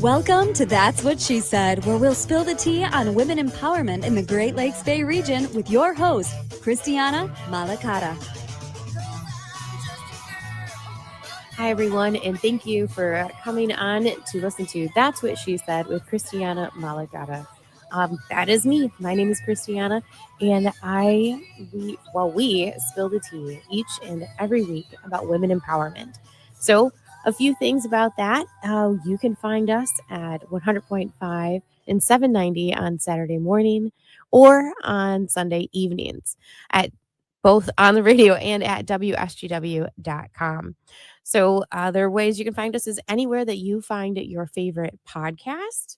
Welcome to That's What She Said, where we'll spill the tea on women empowerment in the Great Lakes Bay region with your host, Christiana Malacara. Hi, everyone, and thank you for coming on to listen to That's What She Said with Christiana Malacara. That is me. My name is Christiana, and we spill the tea each and every week about women empowerment. So, a few things about that. You can find us at 100.5 and 790 on Saturday morning or on Sunday evenings at both on the radio and at WSGW.com. So there are ways you can find us is anywhere that you find your favorite podcast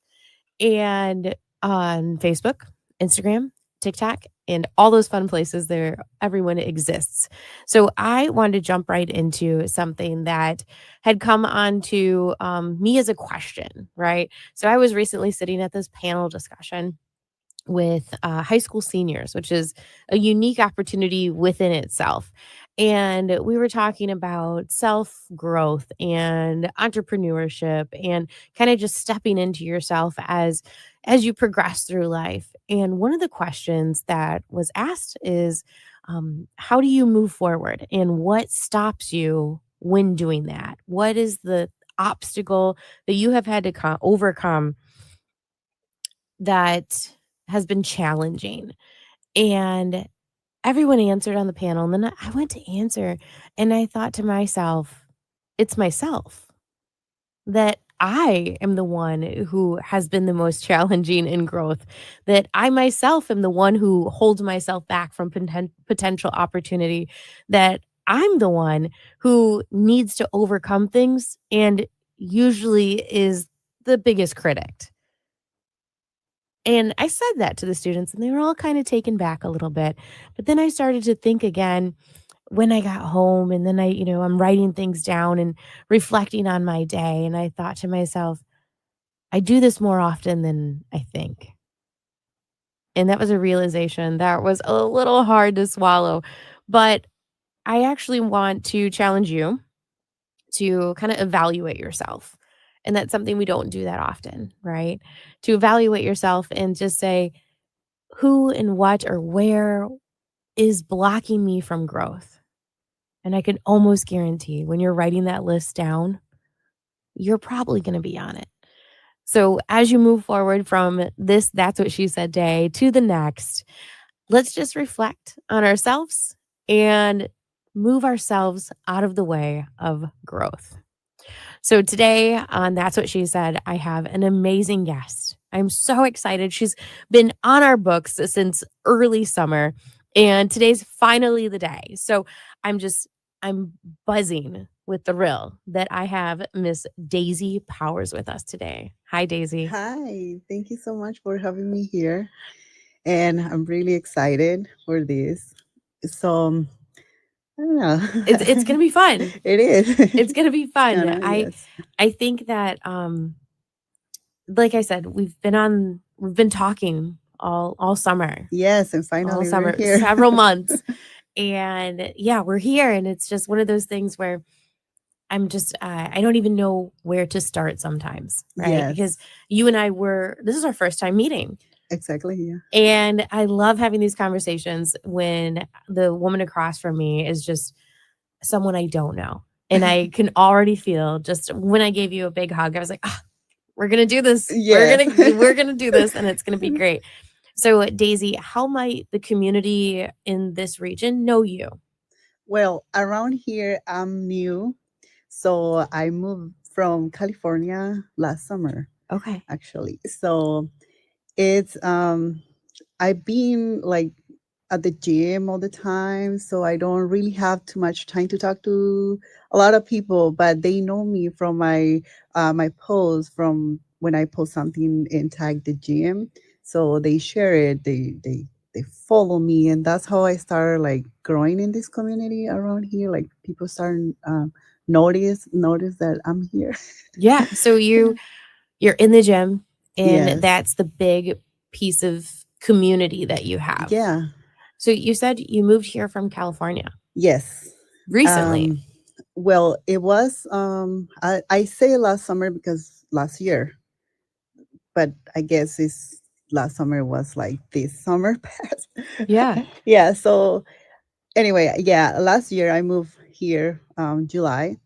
and on Facebook, Instagram, TikTok, and all those fun places there everyone exists. So I wanted to jump right into something that had come on to me as a question, right? So I was recently sitting at this panel discussion with high school seniors, which is a unique opportunity within itself. And we were talking about self growth and entrepreneurship and kind of just stepping into yourself as you progress through life. And one of the questions that was asked is, how do you move forward and what stops you when doing that? What is the obstacle that you have had to overcome that has been challenging? And everyone answered on the panel. And then I went to answer and I thought to myself, it's myself, that I am the one who has been the most challenging in growth, that I myself am the one who holds myself back from potential opportunity, that I'm the one who needs to overcome things and usually is the biggest critic. And I said that to the students, and they were all kind of taken back a little bit. But then I started to think again when I got home, and then I'm writing things down and reflecting on my day. And I thought to myself, I do this more often than I think. And that was a realization that was a little hard to swallow. But I actually want to challenge you to kind of evaluate yourself. And that's something we don't do that often, right? To evaluate yourself and just say, who and what or where is blocking me from growth? And I can almost guarantee when you're writing that list down, you're probably going to be on it. So as you move forward from this, That's What She Said day to the next, let's just reflect on ourselves and move ourselves out of the way of growth. So today on That's What She Said, I have an amazing guest. I'm so excited. She's been on our books since early summer, and today's finally the day. So I'm buzzing with the thrill that I have Miss Daisy Powers with us today. Hi, Daisy. Hi, thank you so much for having me here. And I'm really excited for this. So, I don't know. It's gonna be fun. It is. It's gonna be fun. Yes. I think that like I said, we've been talking all summer. Yes, and finally All summer, we're here. several months. And yeah, we're here. And it's just one of those things where I'm just, I don't even know where to start sometimes, right? Yes. Because you and this is our first time meeting. Exactly, yeah. And I love having these conversations when the woman across from me is just someone I don't know. And I can already feel just when I gave you a big hug, I was like, we're going to do this. Yes. We're going to do this and it's going to be great. So Daisy, how might the community in this region know you? Well, around here, I'm new. So I moved from California last summer. Okay. Actually. So it's, I've been like at the gym all the time, so I don't really have too much time to talk to a lot of people, but they know me from my posts from when I post something and tag the gym. So they share it, they follow me, and that's how I started like growing in this community around here. Like people starting notice that I'm here. Yeah. So you're in the gym, and Yes. that's the big piece of community that you have. Yeah. So you said you moved here from California Yes. recently. Well, it was I say last summer because last year, but I guess it's last summer was like this summer past. Yeah. Yeah, so anyway, yeah, last year I moved here July.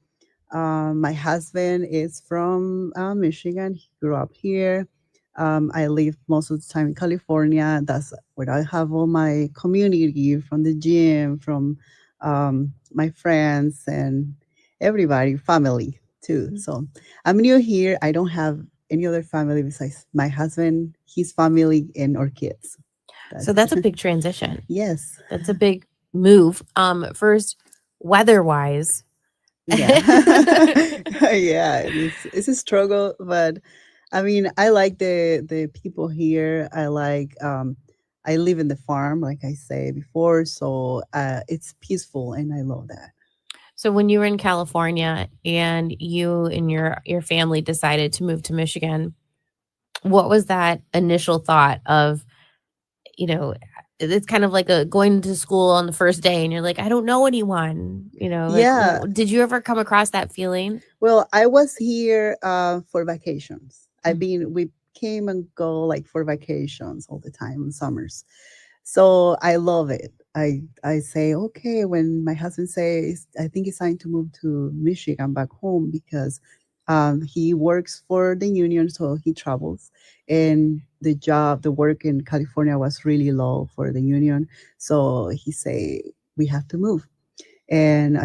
My husband is from Michigan. He grew up here. I live most of the time in California. That's where I have all my community from the gym, from my friends, and everybody, family too. Mhm. So I'm new here. I don't have any other family besides my husband, his family, and our kids. So That's that's a big transition. yes. That's a big move. First, weather-wise. Yeah. Yeah, it's a struggle, but I mean, I like the people here. I live in the farm, like I say before, so it's peaceful and I love that. So when you were in California and you and your family decided to move to Michigan, what was that initial thought of, you know, it's kind of like a going to school on the first day and you're like, I don't know anyone, like Yeah. did you ever come across that feeling? Well, I was here for vacations. Mm. We came and go like for vacations all the time in summers. So I love it. I say, okay, when my husband says, I think it's time to move to Michigan back home because he works for the union, so he travels. And the work in California was really low for the union. So he say, we have to move. And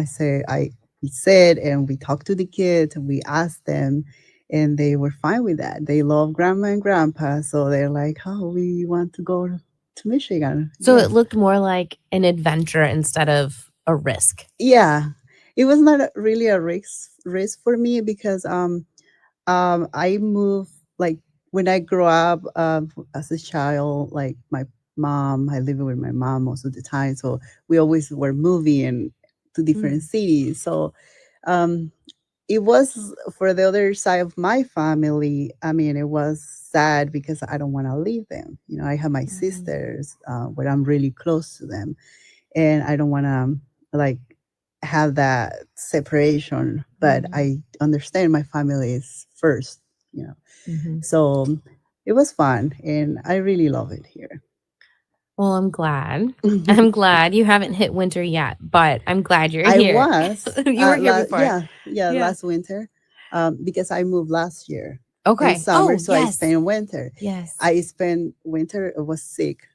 we said, and we talked to the kids and we asked them, and they were fine with that. They love grandma and grandpa. So they're like, oh, we want to go to Michigan. So Yeah. it looked more like an adventure instead of a risk. Yeah. It was not really a risk for me because I moved like when I grew up as a child, like my mom, I lived with my mom most of the time. So we always were moving to different Mm. cities. So um, it was for the other side of my family. I mean, it was sad because I don't want to leave them. I have my Mhm. sisters where I'm really close to them, and I don't want to like have that separation. But Mhm. I understand my family is first, you know. Mhm. So it was fun, and I really love it here. Well, I'm glad. I'm glad you haven't hit winter yet, but I'm glad you're I here. was You were here before. yeah, Yeah. last winter, because I moved last year in Okay. summer, Oh, so I yes. spent winter. Yes. I spent winter. I was sick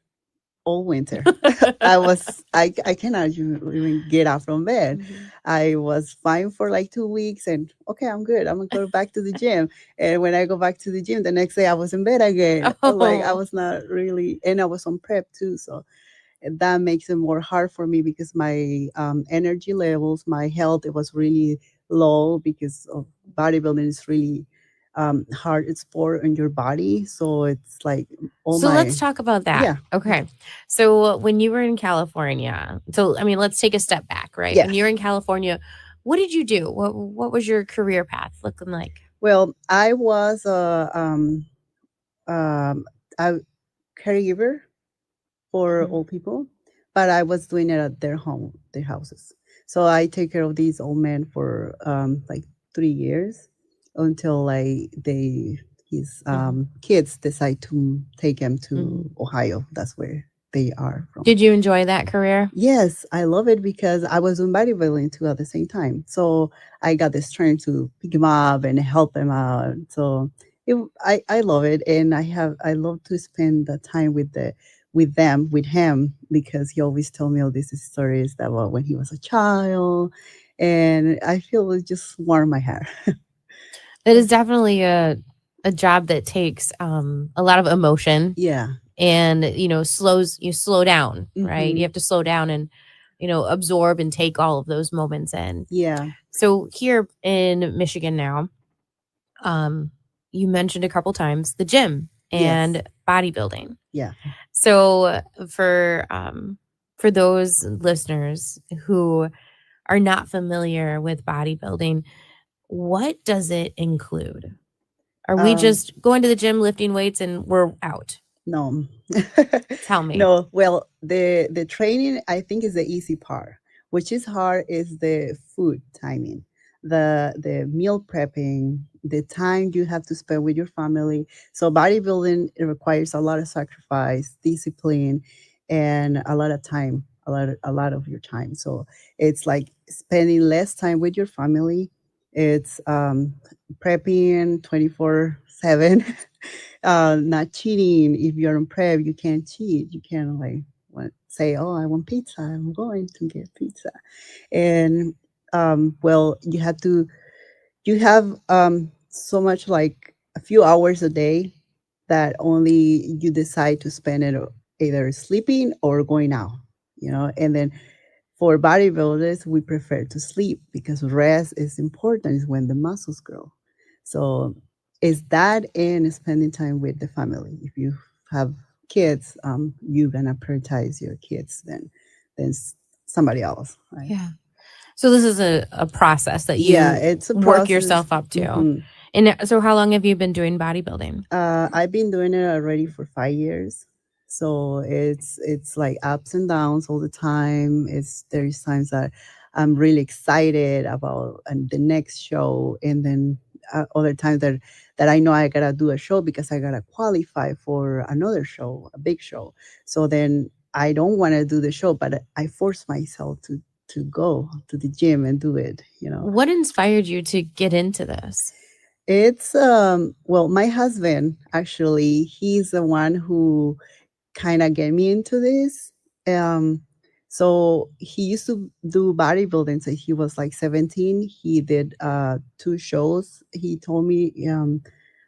all winter. I cannot even get out from bed. Mhm. I was fine for like 2 weeks, and okay, I'm good. I'm gonna go back to the gym. And when I go back to the gym, the next day I was in bed again. Like I Oh. was not really, and I was on prep too, so that makes it more hard for me because my energy levels, my health, it was really low because of bodybuilding is really hard sport on your body. So it's like all So let's my talk about that. yeah. Okay. So when you were in California, so I mean, let's take a step back, right? When you were Yes. in California, what did you do? What was your career path looking like? Well, I was a caregiver for Mhm. old people, but I was doing it at their home, their houses. So I take care of these old men for like 3 years until like his Mhm. kids decide to take him to Mhm. Ohio. That's where they are from. Did you enjoy that career? Yes, I love it because I was doing bodybuilding too at the same time. So I got the strength to pick him up and help them out. So I love it, and I love to spend the time with him because he always told me all these stories that about when he was a child, and I feel it just warm my heart. It is definitely a job that takes a lot of emotion Yeah. and you slow down, right? You Hmm. have to slow down and absorb and take all of those moments in. Yeah. So here in Michigan now, um, you mentioned a couple times the gym Yes. and bodybuilding. Yeah. So for those listeners who are not familiar with bodybuilding, what does it include? Are we Um, just going to the gym, lifting weights, and we're out? No. Tell me. No, well, the training I think is the easy part. Which is hard is the food timing. the meal prepping, the time you have to spend with your family. So bodybuilding, it requires a lot of sacrifice, discipline, and a lot of time, a lot of your time. So it's like spending less time with your family. It's prepping 24/7. Not cheating. If you're on prep, you can't cheat. You can't like say, "Oh, I want pizza. I'm going to get pizza." And well, you have so much, like a few hours a day, that only you decide to spend it either sleeping or going out, and then for bodybuilders, we prefer to sleep because rest is important, is when the muscles grow. So is that and spending time with the family. If you have kids, you're gonna prioritize your kids than somebody else, right? Yeah. So this is a process that Yeah, you it's a work process. yourself up to. Mhm. And so how long have you been doing bodybuilding? I've been doing it already for 5 years. So it's like ups and downs all the time. There's times that I'm really excited about the next show, and then other times that I know I gotta do a show because I gotta qualify for another show, a big show. So then I don't want to do the show, but I force myself to go to the gym and do it. What inspired you to get into this? It's well, my husband, actually, he's the one who kind of get me into this. Um so he used to do bodybuilding since he was like 17. He did two shows. He told me,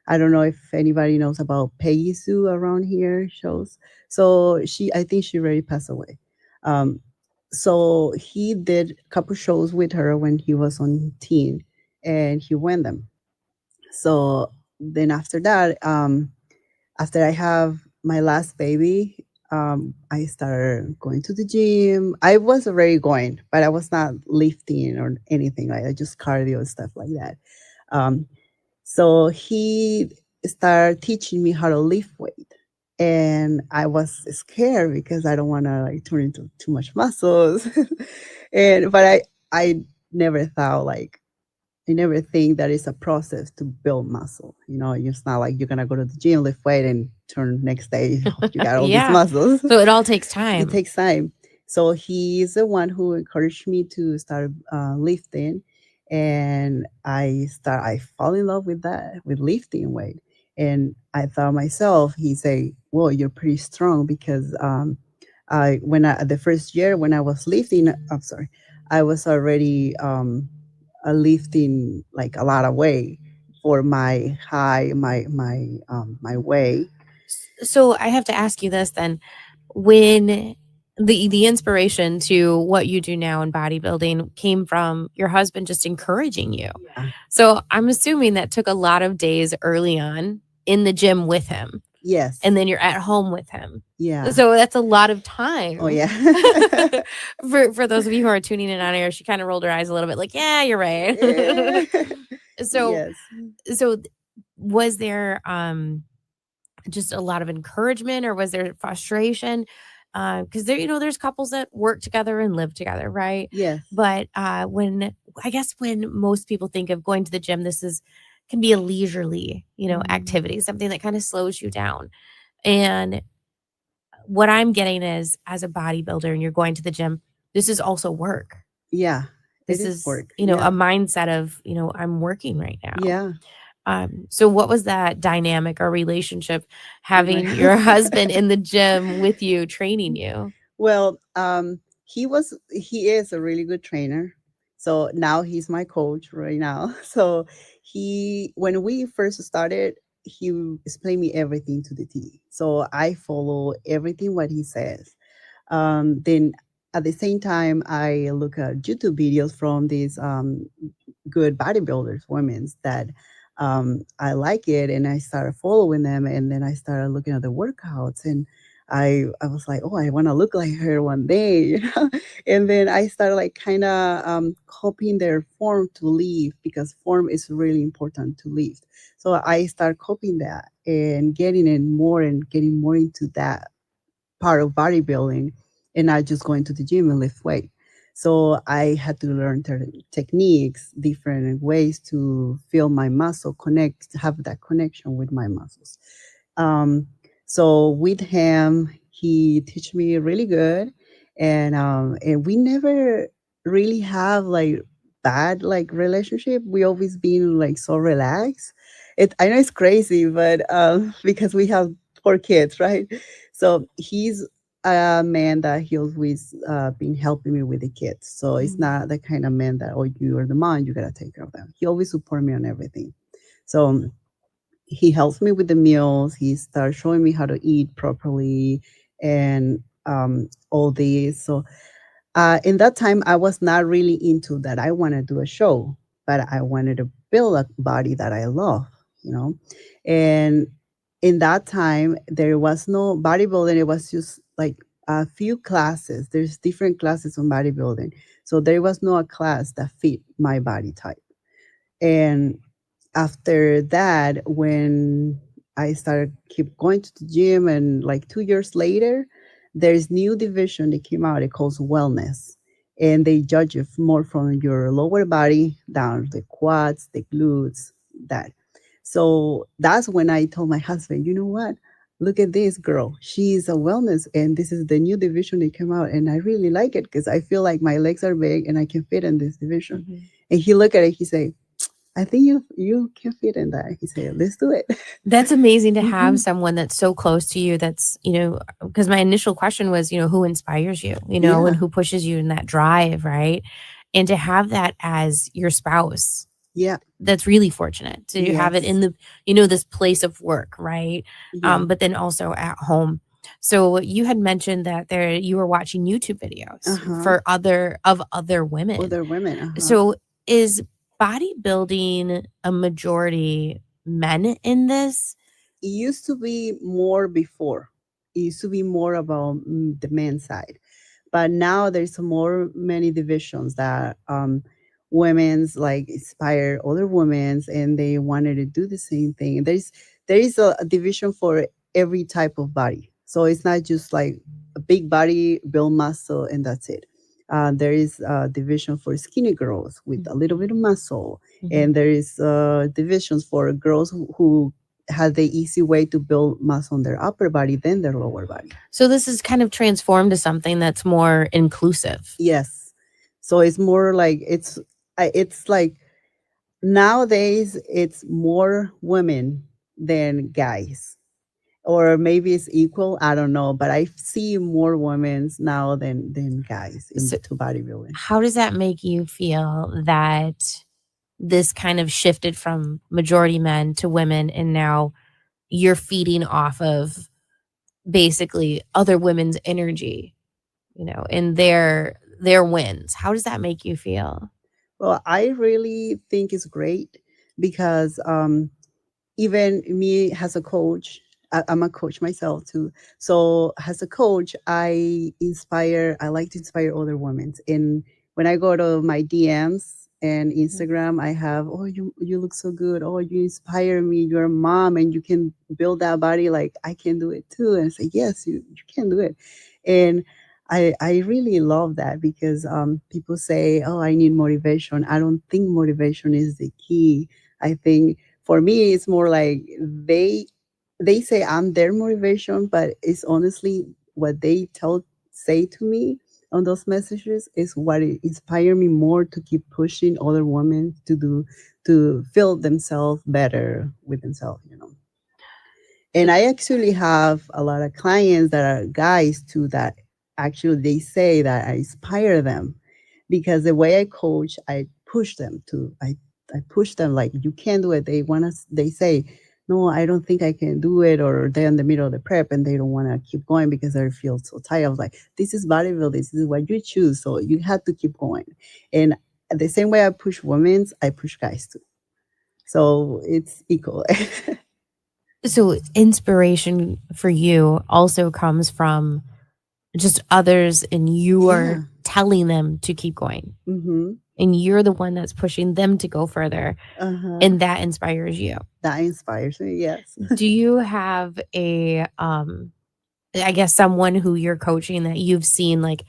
I don't know if anybody knows about Peggy Sue around here shows. So I think she already passed away. Um so he did a couple shows with her when he was on teen, and he won them. So then after that, after I have my last baby, I started going to the gym. I was already going, but I was not lifting or anything like that, just cardio and stuff like that. Um, so he started teaching me how to lift weight. And I was scared because I don't want to like turn into too much muscles. But I never thought like I never think that it's a process to build muscle. It's not like you're gonna go to the gym, lift weight, and turn next day you got all these Yeah. muscles. So it all takes It time. takes time. So he's the one who encouraged me to start lifting, and I fall in love with that, with lifting weight. And I thought myself, he say, "Well, you're pretty strong," because the first year when I was lifting, I'm sorry, I was already lifting like a lot of weight for my weight. So I have to ask you this then. When the inspiration to what you do now in bodybuilding came from your husband just encouraging you. Yeah. So I'm assuming that took a lot of days early on in the gym with him, Yes. and then you're at home with him. Yeah. So that's a lot of Oh time. yeah. For those of you who are tuning in on air, she kind of rolled her eyes a little bit like, yeah, you're right. Yeah. so Yes. so was there just a lot of encouragement, or was there frustration? Because there's couples that work together and live together, right? Yes. But when most people think of going to the gym, can be a leisurely, activity, something that kind of slows you down. And what I'm getting is, as a bodybuilder and you're going to the gym, this is also work. Yeah. It This is is, work. a Yeah. mindset of, I'm working right now. Yeah. So what was that dynamic or relationship With my having your husband in the gym with you, training you? Well, he is a really good trainer. So now he's my coach right now. So when we first started, he explained me everything to the T. So I follow everything what he says. Then at the same time, I look at YouTube videos from these good bodybuilders, women's that I like it, and I started following them, and then I started looking at the workouts, and I was like, oh, I want to look like her one day, and then I started like kind of copying their form to lift, because form is really important to lift. So I started copying that and getting more into that part of bodybuilding, and not just going to the gym and lift weight. So I had to learn techniques, different ways to feel my muscle, connect, have that connection with my muscles. Um, so with him, he teach me really good, and we never really have like bad like relationship. We always been like so relaxed. I know it's crazy, but because we have 4 kids, right? So he's a man that he always been helping me with the kids. So it's Mhm. not the kind of man that, oh, you are the mom, you gotta take care of them. He always support me on everything. So he helps me with the meals. He starts showing me how to eat properly and all this. So in that time, I was not really into that. I want to do a show, but I wanted to build a body that I love, you know. And in that time, there was no bodybuilding. It was just like a few classes. There's different classes on bodybuilding. So there was no a class that fit my body type. And after that, when I started keep going to the gym, and like 2 years later, there's new division that came out. It calls wellness, and they judge it more from your lower body down, the quads, the glutes, that. So that's when I told my husband, you know what? Look at this girl. She's a wellness, and this is the new division that came out, and I really like it because I feel like my legs are big and I can fit in this division. Mhm. And he looked at it. He said, I think you can fit in that. He said, let's do it. That's amazing to have Mhm. someone that's so close to you that's, because my initial question was, who inspires you, and Yeah, who pushes you in that drive, right? And to have that as your spouse, yeah, that's really fortunate to have it yes, in the, this place of work, right? yeah. But then also at home. So you had mentioned that you were watching YouTube Uh videos huh. for other women. Other women. Uh huh. So is bodybuilding a majority men in this? It used to be more before. It used to be more about the men's side, but now there's more many divisions that women's like inspire other women's, and they wanted to do the same thing. There is a division for every type of body, so it's not just like a big body build muscle and that's it. There is a division for skinny girls with a little bit of muscle, Mhm. and there is divisions for girls who have the easy way to build muscle on their upper body than their lower body. So this is kind of transformed to something that's more inclusive. Yes. So it's more like it's like nowadays it's more women than guys. Or maybe it's equal, I don't know, but I see more women now than guys So into bodybuilding. how does that make you feel that this kind of shifted from majority men to women and now you're feeding off of basically other women's energy, and their wins? How does that make you feel? Well, I really think it's great because even me as a coach, I'm a coach myself too. So as a coach, I like to inspire other women. And when I go to my DMs and Instagram, I have, oh, you look so good. Oh, you inspire me. You're a mom and you can build that body. Like I can do it too. And I say, yes, you can do it. And I really love that because people say, oh, I need motivation. I don't think motivation is the key. I think for me it's more like they say I'm their motivation, but it's honestly what they say to me on those messages is what it inspire me more to keep pushing other women to feel themselves better with themselves. And I actually have a lot of clients that are guys too that actually they say that I inspire them because the way I coach, I push them to I push them like you can do it. They say, no, I don't think I can do it, or they're in the middle of the prep and they don't want to keep going because they feel so tired. I was like, this is bodybuilding, this is what you choose. So you have to keep going. And the same way I push women's, I push guys too. So it's equal. So inspiration for you also comes from just others, and you are Yeah. telling them to keep going, Mm-hmm. and you're the one that's pushing them to go further, Uh-huh. and that inspires you. That inspires me, yes. Do you have I guess someone who you're coaching that you've seen like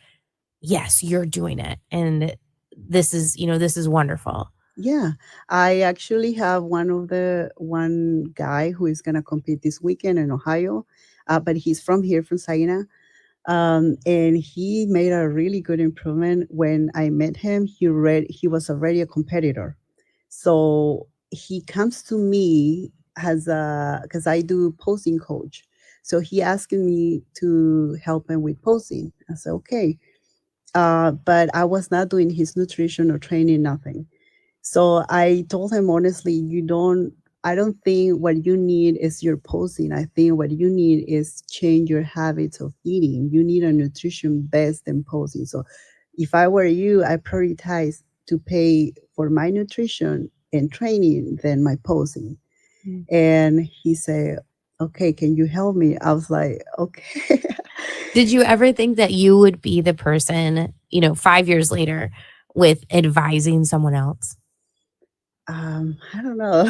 yes, you're doing it, and this is wonderful. Yeah, I actually have one guy who is gonna compete this weekend in Ohio, but he's from here, from Saina, and he made a really good improvement. When I met him, he was already a competitor, so he comes to me as a because I do posing coach, so he asked me to help him with posing. I said okay, but I was not doing his nutrition or training, nothing. So I told him honestly, I don't think what you need is your posing. I think what you need is change your habits of eating. You need a nutrition based than posing. So if I were you, I prioritize to pay for my nutrition and training than my posing. Mm. And he said, okay, can you help me? I was like, okay. Did you ever think that you would be the person, 5 years later, with advising someone else? I don't know.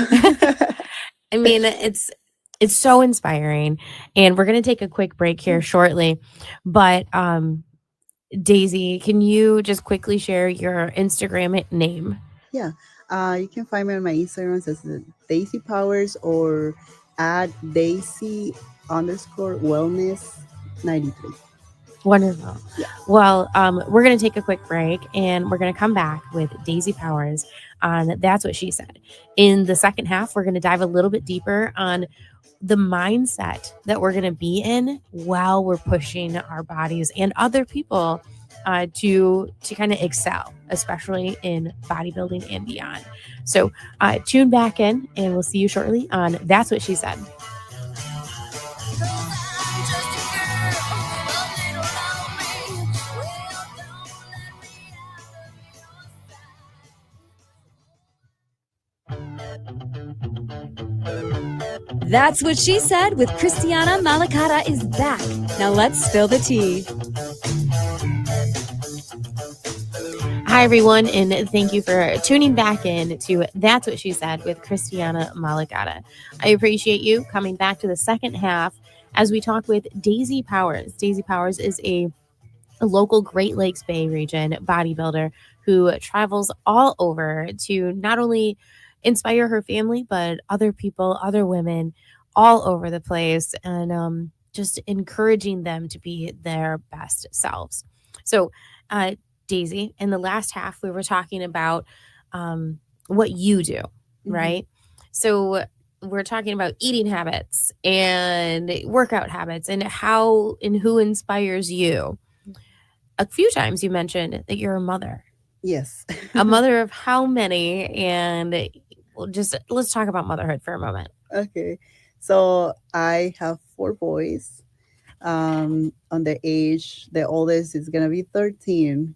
I mean, it's so inspiring, and we're gonna take a quick break here shortly, but Daisy, can you just quickly share your Instagram name? Yeah, you can find me on my Instagram as Daisy Powers or at Daisy underscore wellness 93. Wonderful. Yeah. Well, we're going to take a quick break and we're going to come back with Daisy Powers on That's What She Said. In the second half, we're going to dive a little bit deeper on the mindset that we're going to be in while we're pushing our bodies and other people to kind of excel, especially in bodybuilding and beyond. So tune back in and we'll see you shortly on That's What She Said. That's What She Said with Christiana Malacara is back. Now let's spill the tea. Hi, everyone, and thank you for tuning back in to That's What She Said with Christiana Malacara. I appreciate you coming back to the second half as we talk with Daisy Powers. Daisy Powers is a local Great Lakes Bay region bodybuilder who travels all over to not only inspire her family, but other people, other women all over the place, and just encouraging them to be their best selves. So, Daisy, in the last half, we were talking about what you do, right? So, we're talking about eating habits and workout habits and how and who inspires you. A few times you mentioned that you're a mother. Yes. A mother of how many? And just let's talk about motherhood for a moment. Okay. So I have four boys. On the age, the oldest is gonna be 13.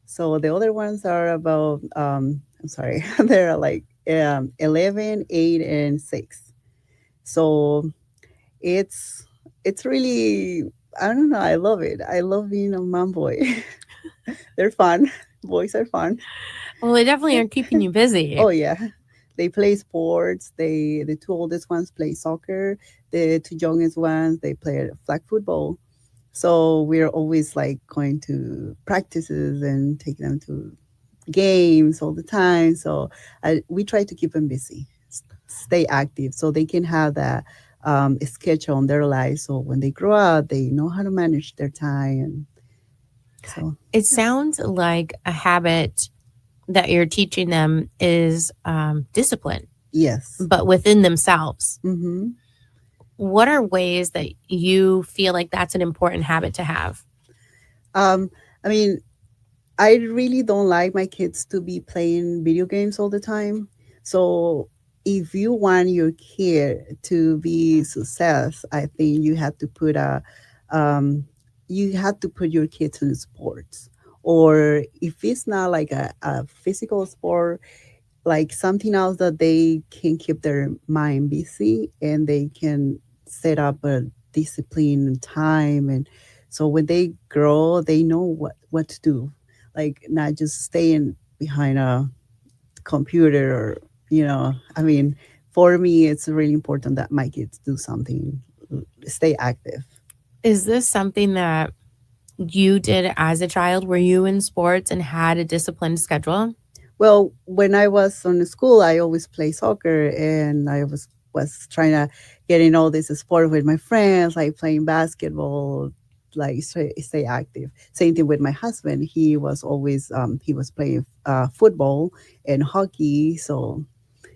So the other ones are about I'm sorry, they're like 11, 8, and 6. So it's it's really, I don't know, I love it. I love being a mom boy. They're fun. Boys are fun. Well, they definitely are keeping you busy. Oh yeah. They play sports. The two oldest ones play soccer. The two youngest ones, they play flag football. So we're always like going to practices and taking them to games all the time. So we try to keep them busy, stay active, so they can have that schedule on their life. So when they grow up, they know how to manage their time. And so It sounds like a habit that you're teaching them is discipline, yes. but within themselves. Hmm. What are ways that you feel like that's an important habit to have? I mean, I really don't like my kids to be playing video games all the time. So if you want your kid to be success, I think um, you have to put your kids in sports. Or if it's not like a physical sport, like something else that they can keep their mind busy and they can set up a discipline and time. And so when they grow, they know what to do, like not just staying behind a computer. Or I mean, for me it's really important that my kids do something, stay active. Is this something that you did as a child? Were you in sports and had a disciplined schedule? Well, when I was on the school, I always play soccer, and I was trying to get in all this sport with my friends, like playing basketball, like stay active. Same thing with my husband. He was playing football and hockey, so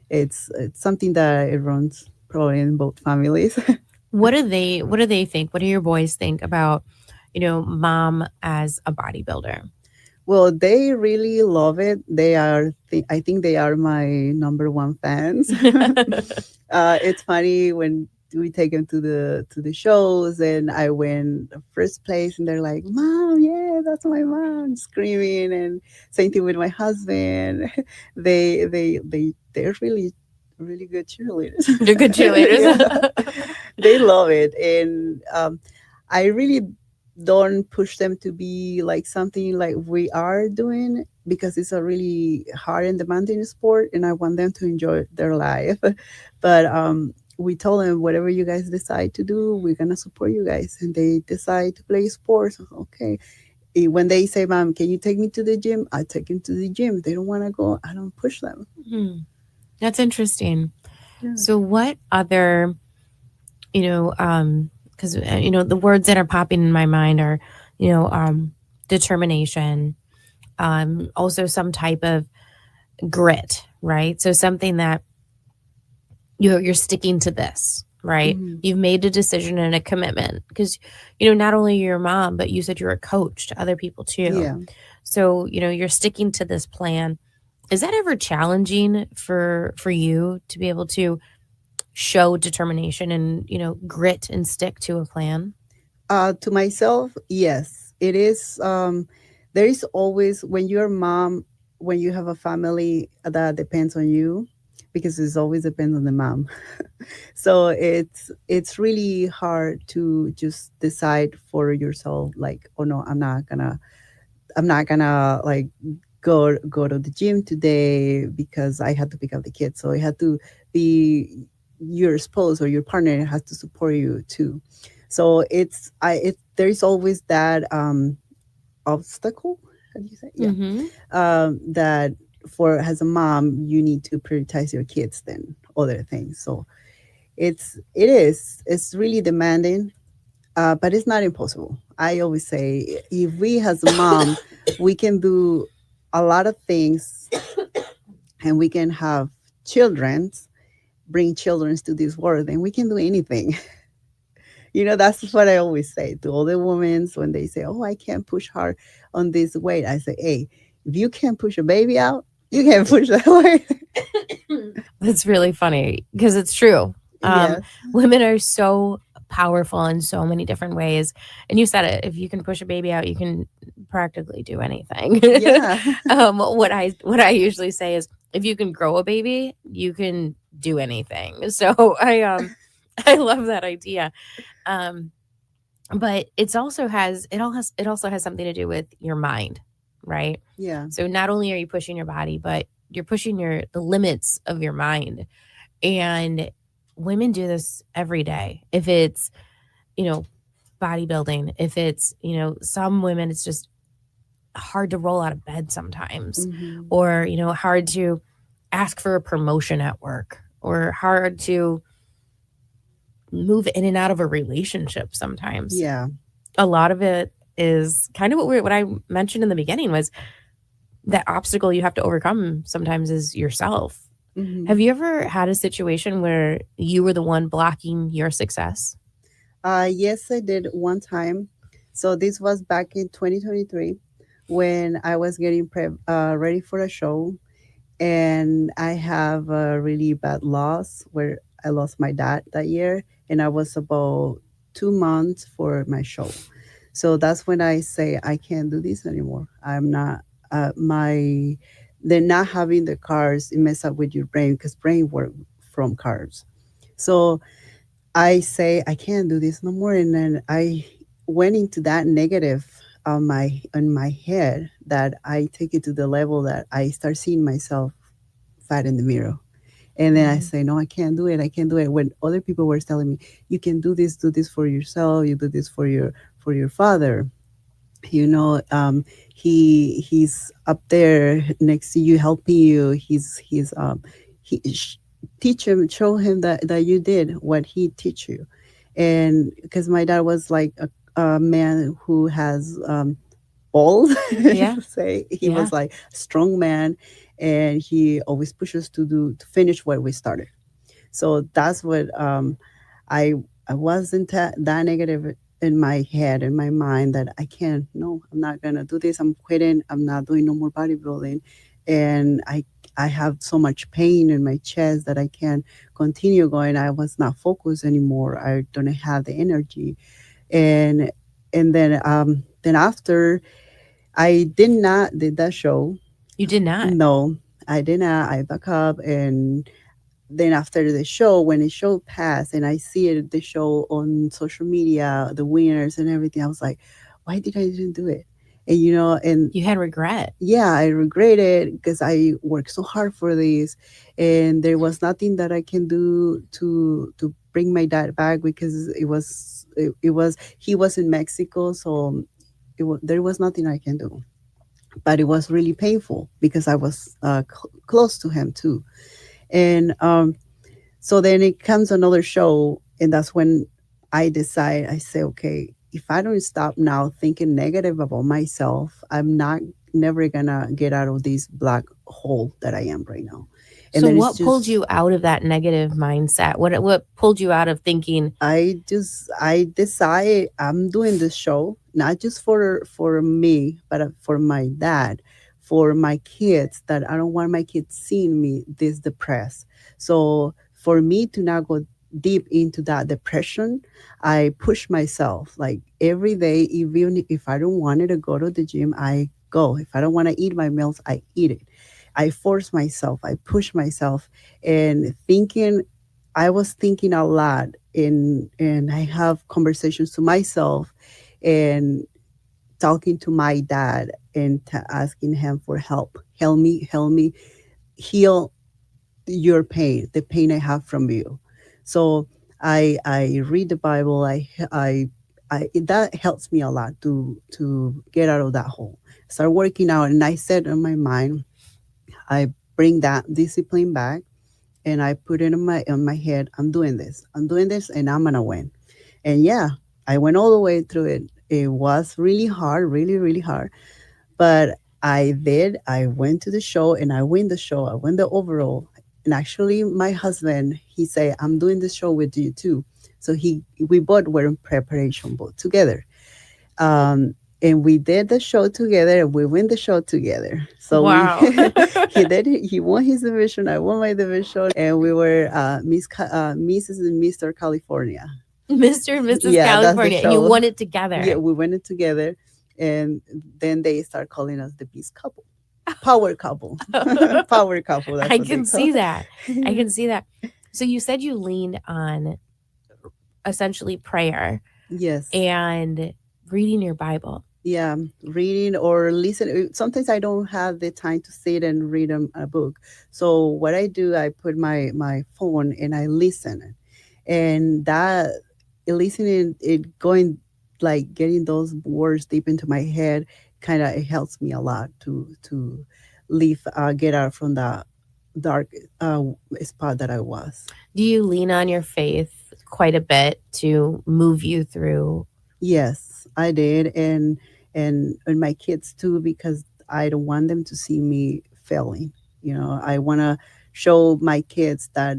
it's something that it runs probably in both families. What do they think? What do your boys think about, mom as a bodybuilder? Well, they really love it. I think they are my number one fans. It's funny when we take them to the shows, and I win first place, and they're like, "Mom, yeah, that's my mom!" Screaming, and same thing with my husband. They're really good cheerleaders. They're good cheerleaders. Yeah, they love it, and I really don't push them to be like something like we are doing, because it's a really hard and demanding sport, and I want them to enjoy their life. But we told them, whatever you guys decide to do, we're gonna support you guys, and they decide to play sports. Okay. When they say, "Mom, can you take me to the gym?" I take them to the gym. They don't want to go, I don't push them. Hmm, that's interesting. Yeah. So what other, because the words that are popping in my mind are, determination, also some type of grit, right? So something that you're sticking to this, right? Hmm. You've made a decision and a commitment because not only your mom, but you said you're a coach to other people too. Yeah. So you're sticking to this plan. Is that ever challenging for you to be able to show determination and grit and stick to a plan? To myself, yes, it is. There is always, when you're a mom, when you have a family that depends on you, because it always depends on the mom. So it's really hard to just decide for yourself, like, oh no, I'm not gonna like go to the gym today because I had to pick up the kids. So it had to be your spouse or your partner has to support you too. So there's always that obstacle. How do you say? Yeah. Mm-hmm. That for as a mom you need to prioritize your kids than other things. So it's really demanding, but it's not impossible. I always say, if we as a mom, we can do a lot of things, and we can have children, bring children to this world, and we can do anything. That's what I always say to all the women when they say, "Oh, I can't push hard on this weight." I say, "Hey, if you can't push a baby out, you can't push that weight." That's really funny because it's true. Um, Yes. women are so powerful in so many different ways. And you said it, if you can push a baby out, you can practically do anything. Yeah. What I usually say is if you can grow a baby, you can do anything. So I love that idea. Um, but it also has something to do with your mind, right? Yeah. So not only are you pushing your body, but you're pushing the limits of your mind. And women do this every day. If it's, you know, bodybuilding, if it's, some women, it's just hard to roll out of bed sometimes, Hmm. or, hard to ask for a promotion at work, or hard to move in and out of a relationship sometimes. Yeah. A lot of it is kind of what I mentioned in the beginning was that obstacle you have to overcome sometimes is yourself. Hmm. Have you ever had a situation where you were the one blocking your success? Yes, I did one time. So this was back in 2023 when I was getting ready for a show, and I have a really bad loss where I lost my dad that year, and I was about 2 months for my show. So that's when I say I can't do this anymore. I'm not my they're not having the carbs. It mess up with your brain because brain work from carbs. So I say I can't do this no more, and then I went into that negative on my head, that I take it to the level that I start seeing myself fat in the mirror. And then I Mhm. say, no, I can't do it. I can't do it. When other people were telling me, you can do this for yourself. You do this for your father. you know. He's up there next to you helping you. He teach him, show him that you did what he teach you. And because my dad was like a man who has balls, Yeah. say he Yeah. was like a strong man, and he always pushes to finish what we started. So that's what I I wasn't that negative in my head, in my mind, that I can't. No, I'm not gonna do this. I'm quitting. I'm not doing no more bodybuilding, and I have so much pain in my chest that I can't continue going. I was not focused anymore. I don't have the energy, and then after I did not did that show. You did not. No, I did not. I back up, and then after the show, when the show passed and I see it, the show on social media, the winners and everything, I was like, why did I didn't do it? And and You had regret. yeah, I regret it because I worked so hard for this, and there was nothing that I can do to bring my dad back, because it was he was in Mexico, so there was nothing I can do. But it was really painful because I was close to him too, and so then it comes another show, and that's when I say, okay, if I don't stop now thinking negative about myself, I'm not never gonna get out of this black hole that I am right now. And So then it's what pulled just you out of that negative mindset? What pulled you out of thinking, I decide I'm doing this show not just for me, but for my dad, for my kids. That I don't want my kids seeing me this depressed. So for me to not go deep into that depression, I push myself like every day. Even if I don't want to go to the gym, I go. If I don't want to eat my meals, I eat it. I force myself. I push myself, and thinking I was thinking a lot, and I have conversations to myself, and talking to my dad, and asking him for help. Help me heal your pain, the pain I have from you. So I read the Bible. That helps me a lot to get out of that hole. Start working out, and I said in my mind, I bring that discipline back, and I put it in my head. I'm doing this. I'm doing this, and I'm gonna win. And yeah, I went all the way through it. It was really hard, really, really hard. But I did. I went to the show, and I win the show. I win the overall. And actually, my husband, he said, "I'm doing the show with you too." So we both were in preparation, both together. And we did the show together, and we win the show together. So wow, he won his division, I won my division, and we were Mrs. and Mr. California. Mr. and Mrs. Yeah, that's the California, and you show. won it Yeah, together. we went it together, and then they start calling us the Peace Couple, Power Couple, Power Couple. That's I what they can call. see that. I can see that. So you said you leaned on essentially prayer Yes. and reading your Bible. Yeah, reading or listen. Sometimes I don't have the time to sit and read a book. So what I do, I put my phone and I listen, and that listening, it going like getting those words deep into my head, kind of it helps me a lot to leave, get out from that dark spot that I was. Do you lean on your faith quite a bit to move you through? Yes, I did, and my kids too, because I don't want them to see me failing. I want to show my kids that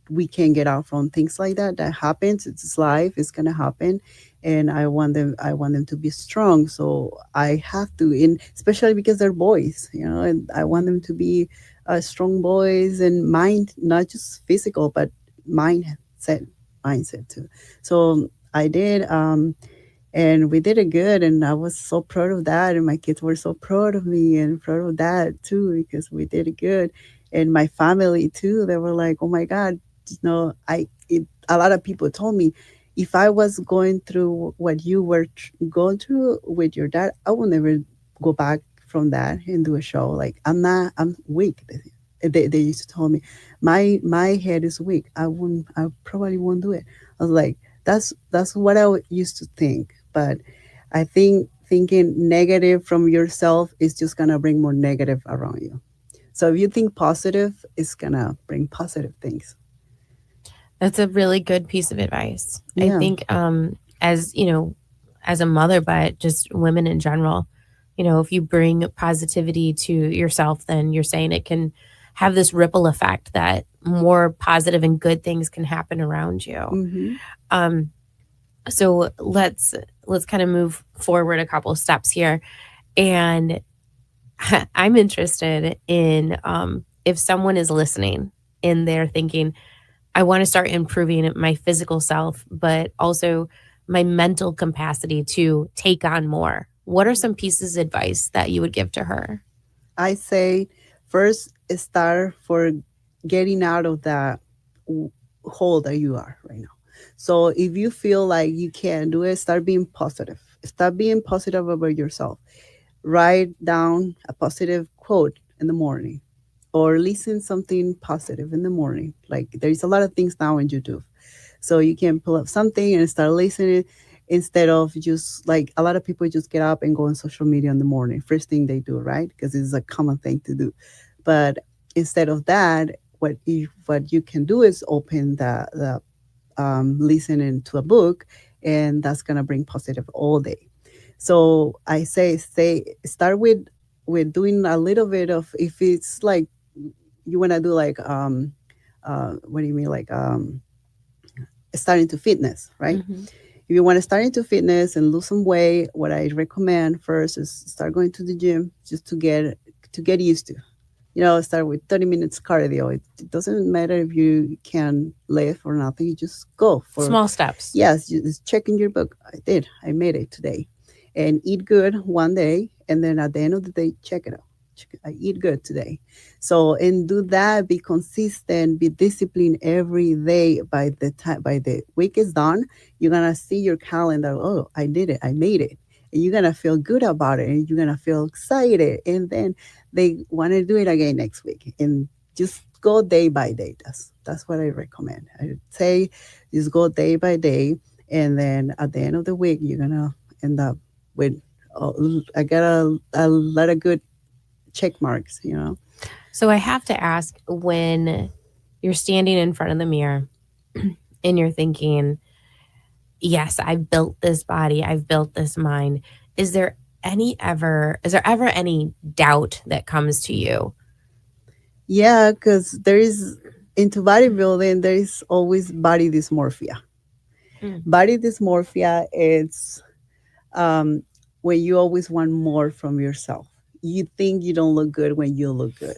we can get out from things like that. That happens. It's life. It's gonna happen, and I want them to be strong. So I have to, and especially because they're boys. And I want them to be strong boys, and mind, not just physical, but mindset, mindset too. So I did. And we did it good, and I was so proud of that, and my kids were so proud of me and proud of that too, because we did it good. And my family too, they were like, oh my God, a lot of people told me, if I was going through what you were going through with your dad, I will never go back from that and do a show. Like, I'm weak. They used to tell me, my head is weak. I probably won't do it. I was like, that's what I used to think. But I think thinking negative from yourself is just gonna bring more negative around you. So if you think positive, it's gonna bring positive things. That's a really good piece of advice. I Yeah. think, as you know, as a mother, but just women in general, if you bring positivity to yourself, then you're saying it can have this ripple effect that more positive and good things can happen around you. Hmm. Um, so let's kind of move forward a couple of steps here, and I'm interested in if someone is listening and they're thinking, I want to start improving my physical self, but also my mental capacity to take on more. What are some pieces of advice that you would give to her? I say first start for getting out of that hole that you are right now. So if you feel like you can't do it, start being positive. Start being positive about yourself. Write down a positive quote in the morning or listen something positive in the morning. Like there's a lot of things now on YouTube. So you can pull up something and start listening instead of just like a lot of people just get up and go on social media in the morning. First thing they do, right? Because it's a common thing to do. But instead of that, what you can do is open the listening to a book, and that's gonna bring positive all day. So I say start with doing a little bit of, if it's like you want to do like what do you mean, like starting to fitness, right? Hmm. If you want to start into fitness and lose some weight, what I recommend first is start going to the gym just to get used to. Start with 30 minutes cardio. It doesn't matter if you can lift or nothing. You just go for, Small steps. yes, you just check in your book. I made it today. And eat good one day. And then at the end of the day, check it out. I eat good today. So, and do that, be consistent, be disciplined every day. By the week is done, you're going to see your calendar. Oh, I did it. I made it. And you're going to feel good about it. And you're going to feel excited. And then they want to do it again next week. And just go day by day. That's what I recommend. I would say just go day by day. And then at the end of the week, you're going to end up with, I got a lot of good check marks. So I have to ask, when you're standing in front of the mirror and you're thinking, yes, I've built this body, I've built this mind, is there ever any doubt that comes to you? Yeah, because there is, into bodybuilding, there is always body dysmorphia. Mm. Body dysmorphia, it's um, when you always want more from yourself. You think you don't look good when you look good.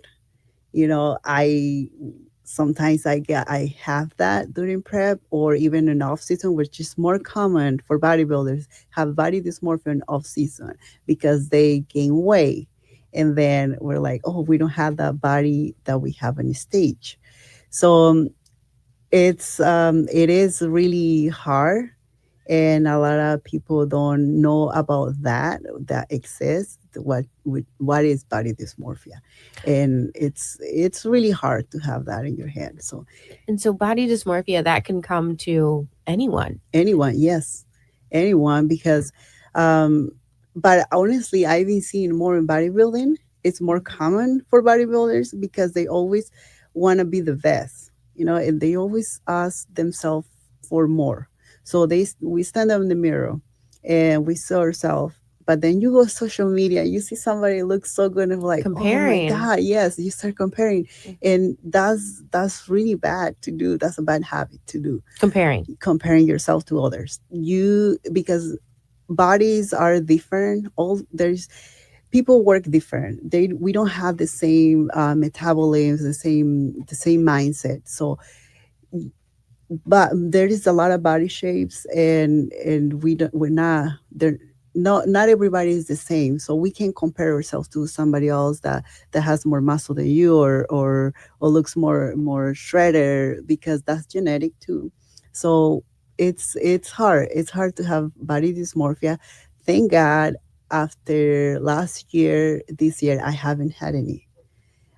I sometimes I have that during prep or even in off season, which is more common for bodybuilders, have body dysmorphia in off season because they gain weight. And then we're like, oh, we don't have that body that we have on the stage. So it is really hard, and a lot of people don't know about that exists, what is body dysmorphia, and it's really hard to have that in your head. So And so body dysmorphia, that can come to anyone. anyone, yes, anyone, because um but honestly, I've been seeing more in bodybuilding. It's more common for bodybuilders because they always want to be the best, and they always ask themselves for more. So we stand up in the mirror and we see ourselves, but then you go social media, you see somebody looks so good, and like, oh my Comparing. god, yes, you start comparing. And that's really bad to do. That's a bad habit to do, Comparing. comparing yourself to others. Because bodies are different. All there's People work different. We don't have the same metabolism, the same mindset. So, but there is a lot of body shapes, and we're not there. Not everybody is the same, so we can compare ourselves to somebody else that has more muscle than you, or looks more shredded, because that's genetic too. So it's hard to have body dysmorphia. Thank God, after last year, this year I haven't had any.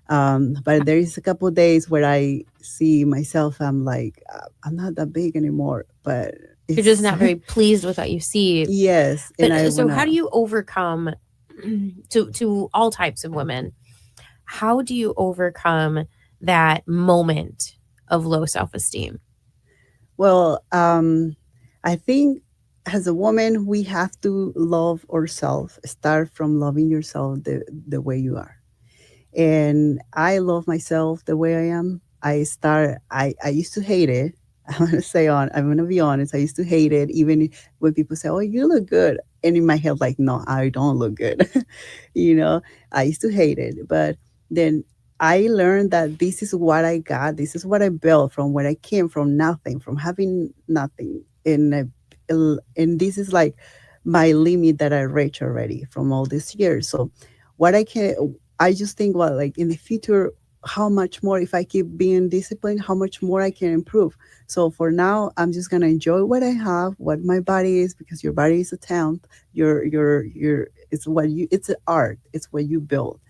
But there is a couple days where I see myself. I'm like, I'm not that big anymore, but You're just it's not very pleased with what you see. yes, and I But so how wanna. do you overcome to all types of women? How do you overcome that moment of low self-esteem? Well, I think as a woman, we have to love ourselves. Start from loving yourself the way you are. And I love myself the way I am. I used to hate it. I'm gonna be honest. I used to hate it, even when people say, "Oh, you look good," and in my head, like, no, I don't look good. you know, I used to hate it, but then I learned that this is what I got. This is what I built from where I came from, nothing, from having nothing, and this is like my limit that I reached already from all these years. So, what I just think, well, like in the future, how much more if I keep being disciplined, how much more I can improve. So for now, I'm just gonna enjoy what I have, what my body is, because your body is a talent. It's what you. It's an art. It's what you build.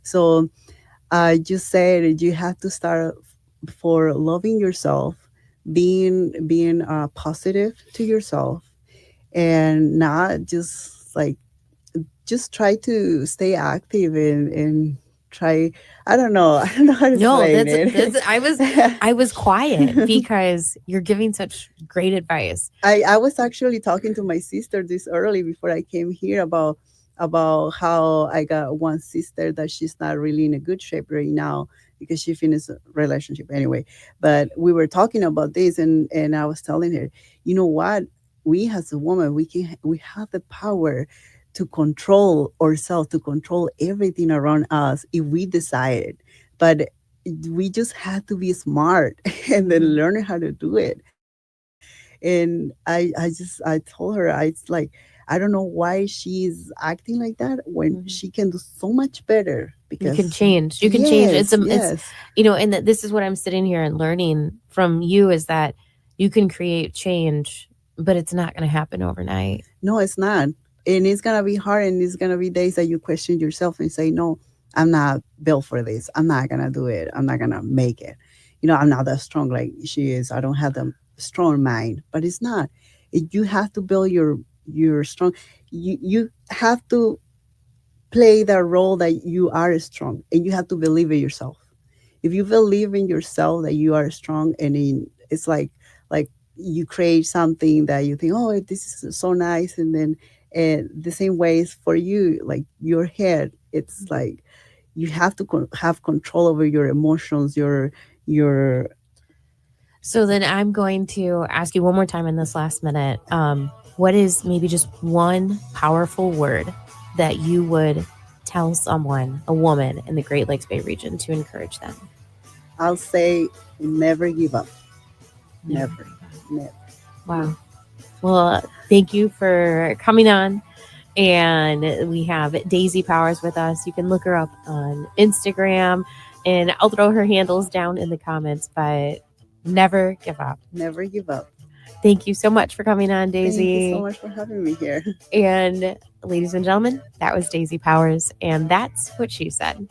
So I just said you have to start for loving yourself, being positive to yourself, and not just like just try to stay active and try. I don't know. I don't know how to No, explain that's it. I was quiet because you're giving such great advice. I was actually talking to my sister this early before I came here about how I got one sister that she's not really in a good shape right now because she finished a relationship anyway. But we were talking about this, and I was telling her, you know what? We as a woman, we have the power to control ourselves, to control everything around us if we decide. But we just have to be smart and then Mhm. learn how to do it. And I told her, it's like, I don't know why she's acting like that when she Mhm. can do so much better. You can Because change. You can change. yes, It's yes. and that this is what I'm sitting here and learning from you is that you can create change, but it's not going to happen overnight. No, it's not. And it's gonna be hard, and it's gonna be days that you question yourself and say, no, I'm not built for this. I'm not gonna do it. I'm not gonna make it. I'm not that strong like she is. I don't have the strong mind. But it's not. You have to build your strong. You have to play the role that you are strong, and you have to believe in yourself. If you believe in yourself that you are strong, it's like you create something that you think, oh, this is so nice, and then the same ways for you, like your head, it's like you have to have control over your emotions, your So then I'm going to ask you one more time in this last minute. What is maybe just one powerful word that you would tell someone, a woman in the Great Lakes Bay region, to encourage them? I'll say, never give up. Never Never. give up. Never. Wow. Well, thank you for coming on. And we have Daisy Powers with us. You can look her up on Instagram, and I'll throw her handles down in the comments, but never give up. Never give up. Thank you so much for coming on, Thank you so Daisy. much for having me here. And ladies and gentlemen, that was Daisy Powers, and that's what she said.